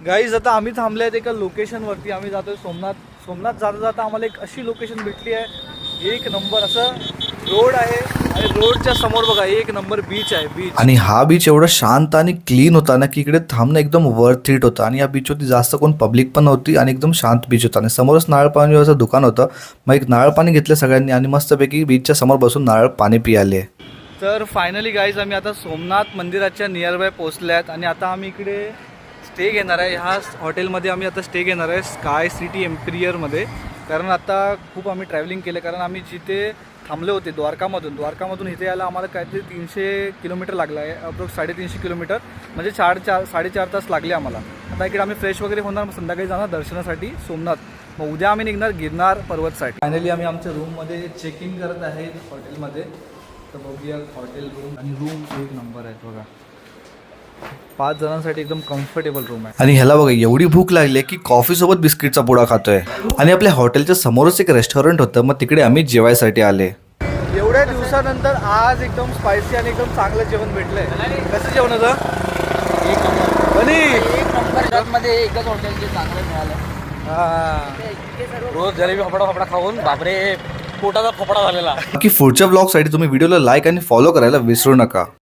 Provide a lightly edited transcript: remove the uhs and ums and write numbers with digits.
Guys आता आम्ही थांबले आहेत एका लोकेशनवरती. आम्ही जातोय सोमनाथ जाता जाता आम्हाला एक अशी लोकेशन भेटली आहे, एक नंबर असं रोड आहे आणि रोडच्या समोर बघा एक नंबर बीच आहे. बीच आणि हा बीच एवढा शांत आणि क्लीन होता ना की इकडे थांबणं एकदम वर्थ इट होतं. आणि या बीचवरती जास्त कोण पब्लिक पण नव्हती आणि एकदम शांत बीच होता. आणि समोरच नारळ पाणीचं दुकान होतं. मग एक नारळ पाणी घेतलं सगळ्यांनी आणि मस्तपैकी बीचच्या समोर बसून नारळ पाणी पियाले. तर फायनली गाईज आम्ही आता सोमनाथ मंदिराच्या नियर बाय पोहोचल्यात आणि आता आम्ही इकडे स्टे घेणार आहे. ह्या हॉटेलमध्ये आम्ही आता स्टे घेणार आहे, स्काय सिटी एम्पिरियरमध्ये. कारण आता खूप आम्ही ट्रॅव्हलिंग केलं, कारण आम्ही जिथे थांबले होते द्वारकामधून इथे यायला आम्हाला काहीतरी 300 किलोमीटर लागला आहे, अप्रोक्स 350 किलोमीटर, म्हणजे 4.5 तास लागले आम्हाला. आता इकडे आम्ही फ्रेश वगैरे होणार, संध्याकाळी जाणार दर्शनासाठी सोमनाथ. मग उद्या आम्ही निघणार गिरनार पर्वतसाठी. फायनली आम्ही आमच्या रूममध्ये चेक इन करत आहे हॉटेलमध्ये. तर बघूया हॉटेल रूम, आणि रूम एक नंबर आहे बघा. 5 जणांसाठी एकदम कम्फर्टेबल रूम आहे. आणि ह्याला बघा एवढी भूक लागली की कॉफी सोबत बिस्किटचा पुडा खातोय. आणि आपल्या हॉटेलच्या समोरच एक रेस्टॉरंट होतं, मग तिकडे आम्ही जेवायसाठी आले. एवढ्या दिवसानंतर आज एकदम स्पायसी आणि एकदम चांगलं जेवण भेटलंय. कसं जेवण होतं? एक नंबर आणि एक नंबर मध्ये एकच हॉटेल जे चांगलं मिळालं. रोज जलेबी फपडा खाऊन बापरे पोटाचा फपडा झालेला. की पुढच्या ब्लॉगसाठी तुम्ही व्हिडिओला लाईक आणि फॉलो करायला विसरू नका.